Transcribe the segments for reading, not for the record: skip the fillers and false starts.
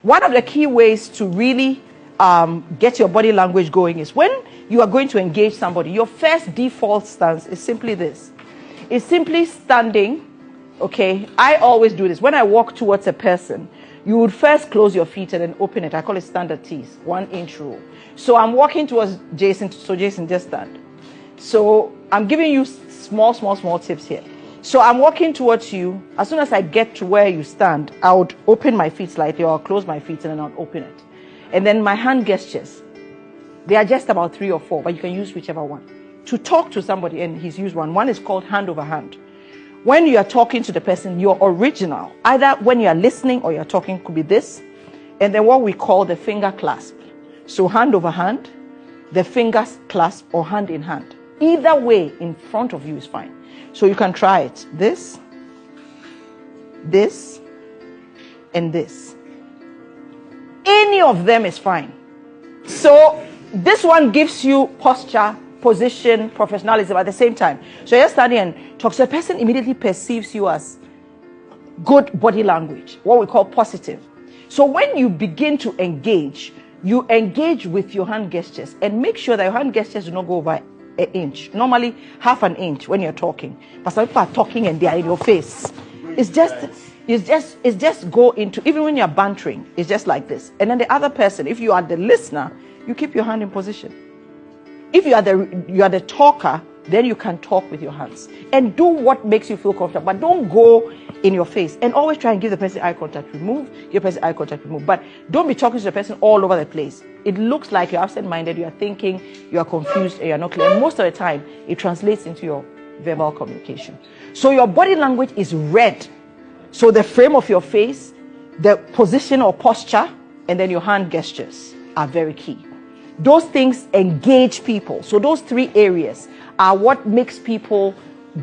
One of the key ways to really get your body language going is when you are going to engage somebody, your first default stance is simply this. It's simply standing. Okay, I always do this. When I walk towards a person, you would first close your feet and then open it. I call it standard tease, 1 inch rule. So I'm walking towards Jason. So Jason, just stand. So I'm giving you small tips here. So I'm walking towards you. As soon as I get to where you stand, I would open my feet slightly, or I'll close my feet and then I'll open it. And then my hand gestures. They are just about 3 or 4, but you can use whichever one. To talk to somebody, and he's used one. One is called hand over hand. When you are talking to the person, your original, either when you are listening or you're talking, could be this. And then what we call the finger clasp. So hand over hand, the fingers clasp, or hand in hand. Either way in front of you is fine. So you can try it. This, and this. Any of them is fine. So this one gives you posture, position, professionalism at the same time. So you're standing and talk. So the person immediately perceives you as good body language, what we call positive. So when you begin to engage, you engage with your hand gestures and make sure that your hand gestures do not go over an inch. Normally half an inch when you're talking. But some people are talking and they are in your face. It's just go into, even when you're bantering, it's just like this. And then the other person, if you are the listener, you keep your hand in position. If you are the talker, then you can talk with your hands and do what makes you feel comfortable, but don't go in your face. And always try and give the person eye contact, give the person eye contact, remove. But don't be talking to the person all over the place. It looks like you're absent-minded, you are thinking, you are confused, and you're not clear. And most of the time, it translates into your verbal communication. So your body language is read. So the frame of your face, the position or posture, and then your hand gestures are very key. Those things engage people. So those 3 areas are what makes people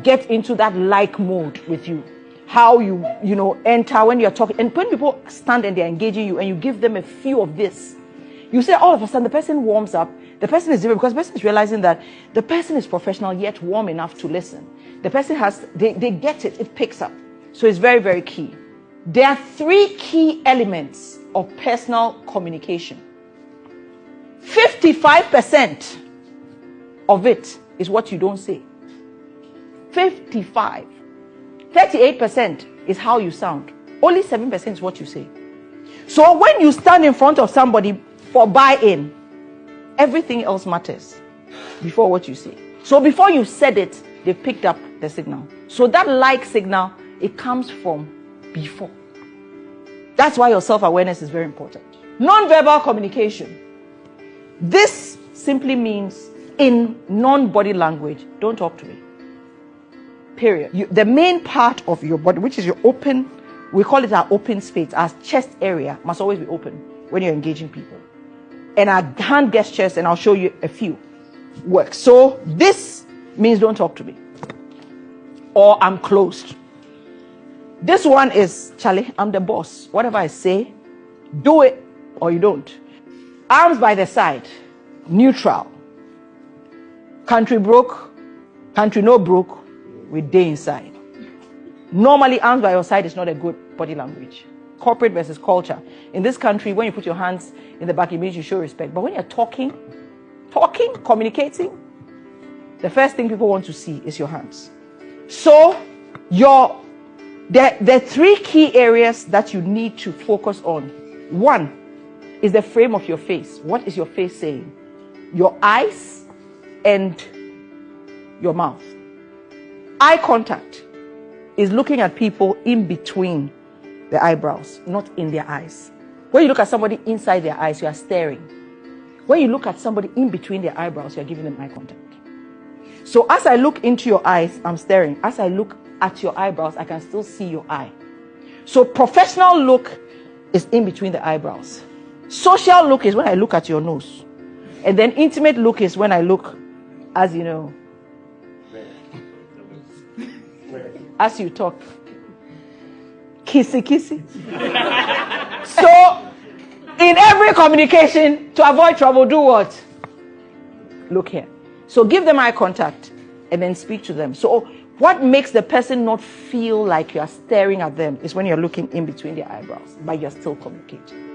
get into that like mode with you. How you enter when you're talking. And when people stand and they're engaging you and you give them a few of this, you say all of a sudden the person warms up. The person is different because the person is realizing that the person is professional yet warm enough to listen. The person they get it, it picks up. So it's very, very key. There are 3 key elements of personal communication. 55% of it is what you don't say. 55. 38% is how you sound. Only 7% is what you say. So when you stand in front of somebody for buy-in, everything else matters before what you say. So before you said it, they picked up the signal. So that like signal, it comes from before. That's why your self-awareness is very important. Non-verbal communication. This simply means in non-body language, don't talk to me. Period. The main part of your body, which is your open, we call it our open space, our chest area, must always be open when you're engaging people. And our hand gestures, and I'll show you a few, work. So this means don't talk to me. Or I'm closed. This one is, Charlie, I'm the boss. Whatever I say, do it or you don't. Arms by the side, neutral. Country broke, country no broke, we day inside. Normally, arms by your side is not a good body language. Corporate versus culture. In this country, when you put your hands in the back, it means you show respect. But when you're talking, communicating, the first thing people want to see is your hands. So, there are 3 key areas that you need to focus on. 1 is the frame of your face. What is your face saying? Your eyes and your mouth. Eye contact is looking at people in between the eyebrows, not in their eyes. When you look at somebody inside their eyes, you are staring. When you look at somebody in between their eyebrows, you are giving them eye contact. So as I look into your eyes, I'm staring. As I look at your eyebrows, I can still see your eye. So professional look is in between the eyebrows. Social look is when I look at your nose. And then intimate look is when I look, as you know, as you talk. Kissy. So, in every communication, to avoid trouble, do what? Look here. So give them eye contact and then speak to them. So what makes the person not feel like you are staring at them is when you're looking in between their eyebrows, but you're still communicating.